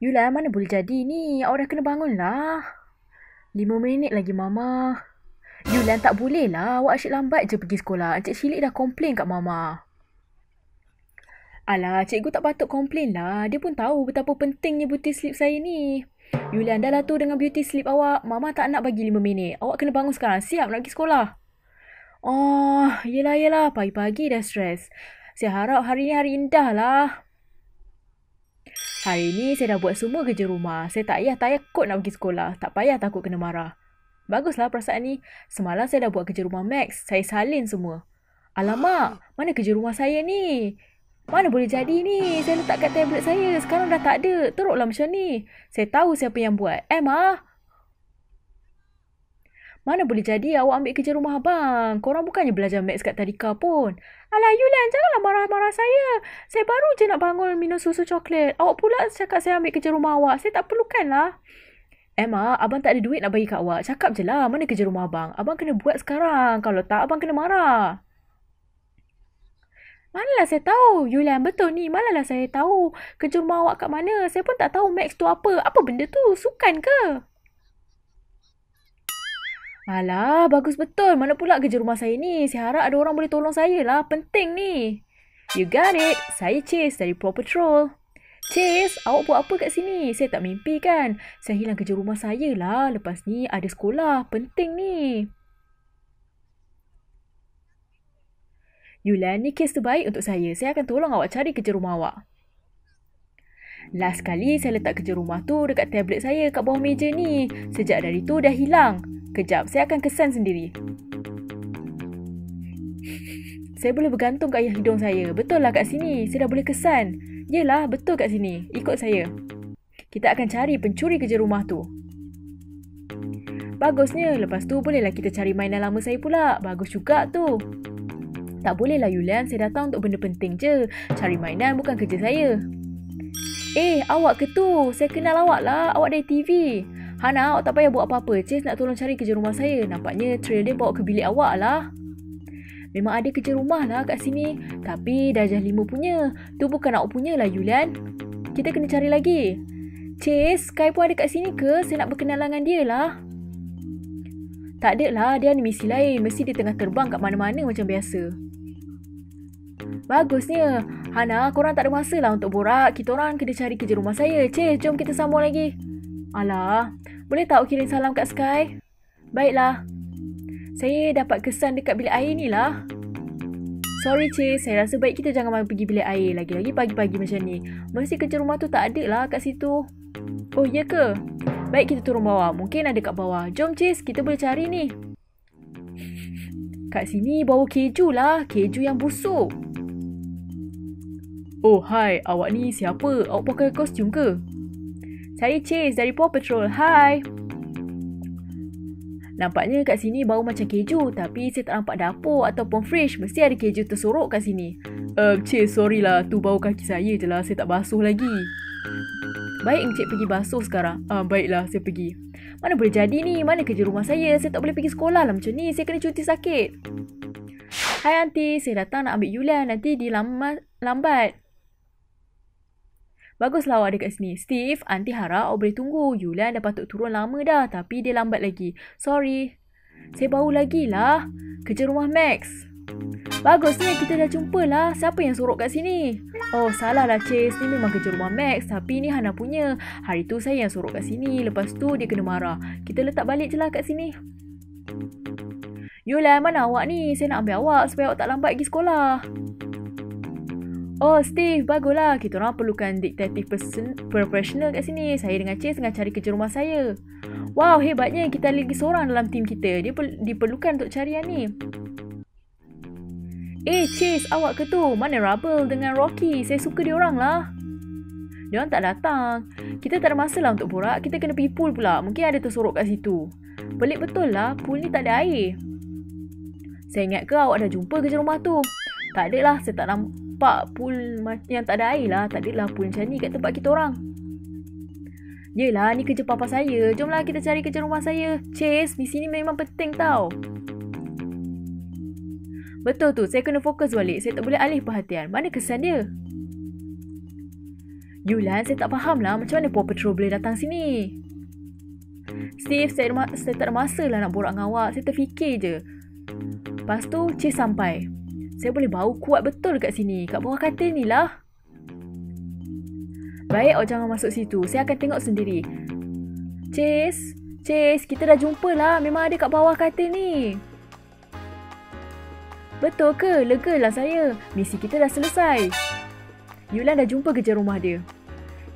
Yulan, mana boleh jadi ni? Awak dah kena bangun lah. 5 minit lagi, Mama. Yulan, tak boleh lah. Awak asyik lambat je pergi sekolah. Encik Syilik dah komplain kat Mama. Alah, cikgu tak patut komplain lah. Dia pun tahu betapa pentingnya beauty sleep saya ni. Yulan, dah lah tu dengan beauty sleep awak. Mama tak nak bagi 5 minit. Awak kena bangun sekarang. Siap nak pergi sekolah. Oh, yelah. Pagi-pagi dah stres. Saya harap hari ni hari indah lah. Hari ni saya dah buat semua kerja rumah. Saya tak payah takut nak pergi sekolah. Tak payah takut kena marah. Baguslah perasaan ni. Semalam saya dah buat kerja rumah Max. Saya salin semua. Alamak, mana kerja rumah saya ni? Mana boleh jadi ni? Saya letak kat tablet saya. Sekarang dah tak ada. Teruklah macam ni. Saya tahu siapa yang buat. Emma? Mana boleh jadi awak ambil kerja rumah abang? Korang bukannya belajar Max kat tadika pun. Alah Yulan, janganlah marah-marah saya. Saya baru je nak bangun minum susu coklat. Awak pula cakap saya ambil kerja rumah awak. Saya tak perlukan lah. Emma, abang tak ada duit nak bagi kat awak. Cakap je lah mana kerja rumah abang. Abang kena buat sekarang. Kalau tak, abang kena marah. Manalah saya tahu. Yulan, betul ni. Manalah saya tahu kerja rumah awak kat mana. Saya pun tak tahu Max tu apa. Apa benda tu? Sukan ke? Alah, bagus betul. Mana pula kerja rumah saya ni? Saya harap ada orang boleh tolong saya lah. Penting ni. You got it. Saya Chase dari Paw Patrol. Chase, awak buat apa kat sini? Saya tak mimpi kan? Saya hilang kerja rumah saya lah. Lepas ni ada sekolah. Penting ni. Yulan, ni kes terbaik untuk saya. Saya akan tolong awak cari kerja rumah awak. Last kali saya letak kerja rumah tu dekat tablet saya kat bawah meja ni. Sejak dari tu dah hilang. Kejap, saya akan kesan sendiri. Saya boleh bergantung kat ayah hidung saya. Betul lah kat sini. Saya dah boleh kesan. Yelah, betul kat sini. Ikut saya. Kita akan cari pencuri kerja rumah tu. Bagusnya. Lepas tu bolehlah kita cari mainan lama saya pula. Bagus juga tu. Tak bolehlah Yulian. Saya datang untuk benda penting je. Cari mainan bukan kerja saya. Awak ke tu? Saya kenal awak lah. Awak dari TV. Hana, awak tak payah buat apa-apa. Chase nak tolong cari kerja rumah saya. Nampaknya trail dia bawa ke bilik awak lah. Memang ada kerja rumah lah kat sini. Tapi darjah 5 punya. Tu bukan awak punya lah Yulian. Kita kena cari lagi. Chase, Sky pun ada kat sini ke? Saya nak berkenalan dengan dia lah. Tak ada lah. Dia ada misi lain. Mesti dia tengah terbang kat mana-mana macam biasa. Bagusnya. Hana, korang tak ada masa lah untuk borak. Kita orang kena cari kerja rumah saya. Chase, jom kita sambung lagi. Alah, boleh tak kirim salam kat Sky? Baiklah. Saya dapat kesan dekat bilik air ni lah. Sorry Chase, saya rasa baik kita jangan pergi bilik air. Lagi-lagi pagi-pagi macam ni. Mesti kerja rumah tu tak ada lah kat situ. Oh, iya ke? Baik, kita turun bawah. Mungkin ada kat bawah. Jom Chase, kita boleh cari ni. Kat sini bawa keju lah. Keju yang busuk. Oh, hai. Awak ni siapa? Awak pakai kostum ke? Saya Chase dari Paw Patrol. Hai. Nampaknya kat sini bau macam keju. Tapi saya tak nampak dapur ataupun fridge. Mesti ada keju tersorok kat sini. Chase, sorry lah. Tu bau kaki saya je lah. Saya tak basuh lagi. Baik, Encik pergi basuh sekarang. Baiklah, saya pergi. Mana boleh jadi ni? Mana kerja rumah saya? Saya tak boleh pergi sekolah lah macam ni. Saya kena cuti sakit. Hai Aunty, saya datang nak ambil Yulian. Nanti dia lambat. Baguslah awak ada kat sini. Steve, Aunty harap awak boleh tunggu. Yulian dah patut turun lama dah. Tapi dia lambat lagi. Sorry. Saya baru lagi lah. Kerja rumah Max. Bagusnya kita dah jumpa lah. Siapa yang sorok kat sini? Oh, salah lah Chase. Ni memang kerja rumah Max. Tapi ni Hana punya. Hari tu saya yang sorok kat sini. Lepas tu dia kena marah. Kita letak balik je lah kat sini. Yulian, mana awak ni? Saya nak ambil awak supaya awak tak lambat pergi sekolah. Oh, Steve, baguslah. Kita orang perlukan detektif profesional kat sini. Saya dengan Chase tengah cari kerja rumah saya. Wow, hebatnya. Kita lagi seorang dalam tim kita. Dia diperlukan untuk carian ni. Chase, awak ke tu? Mana Rubble dengan Rocky? Saya suka diorang lah. Diorang tak datang. Kita tak ada masa lah untuk borak. Kita kena pergi pool pula. Mungkin ada tersorok kat situ. Pelik betul lah. Pool ni tak ada air. Saya ingat ke awak dah jumpa kerja rumah tu? Tak ada lah. Saya tak nampak pool yang tak ada air lah. Tak ada lah pool macam ni kat tempat kita orang. Yelah, ni kerja papa saya. Jomlah kita cari kerja rumah saya. Chase, misi ni memang penting tau. Betul tu, saya kena fokus balik. Saya tak boleh alih perhatian. Mana kesan dia? Yulan, saya tak faham lah macam mana Paw Patrol boleh datang sini. Steve, saya tak ada masa lah nak borak dengan awak. Saya terfikir je. Lepas tu, Chase sampai. Saya boleh bau kuat betul kat sini. Kat bawah katil ni lah. Baik, awak jangan masuk situ. Saya akan tengok sendiri. Chase, kita dah jumpa lah. Memang ada kat bawah katil ni. Betul ke? Legalah saya. Misi kita dah selesai. Yulan dah jumpa kerja rumah dia.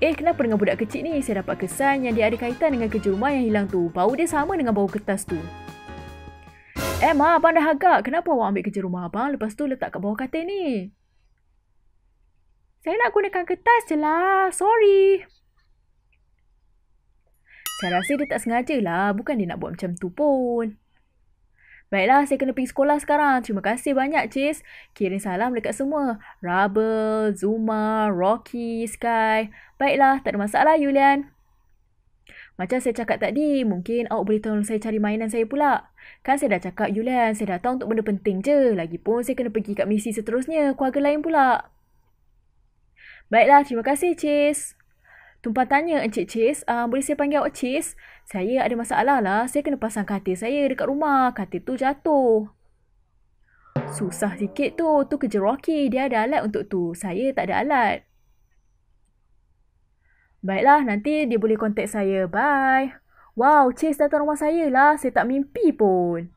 Kenapa dengan budak kecil ni? Saya dapat kesan yang dia ada kaitan dengan kerja rumah yang hilang tu. Bau dia sama dengan bau kertas tu. Ma, abang dah agak. Kenapa awak ambil kerja rumah abang lepas tu letak kat bawah katil ni? Saya nak gunakan kertas je lah. Sorry. Saya rasa dia tak sengaja lah. Bukan dia nak buat macam tu pun. Baiklah, saya kena pergi sekolah sekarang. Terima kasih banyak, Chase. Kirim salam dekat semua. Rubble, Zuma, Rocky, Sky. Baiklah, tak ada masalah, Yulian. Macam saya cakap tadi, mungkin awak boleh tolong saya cari mainan saya pula. Kan saya dah cakap, Yulian, saya datang untuk benda penting je. Lagipun saya kena pergi kat misi seterusnya, keluarga lain pula. Baiklah, terima kasih, Chase. Tumpang tanya, Encik Chase, boleh saya panggil awak Chase? Saya ada masalah lah. Saya kena pasang katil saya dekat rumah. Katil tu jatuh. Susah sikit tu. Tu kerja Rocky. Dia ada alat untuk tu. Saya tak ada alat. Baiklah, nanti dia boleh kontak saya. Bye. Wow, Chase datang rumah saya lah. Saya tak mimpi pun.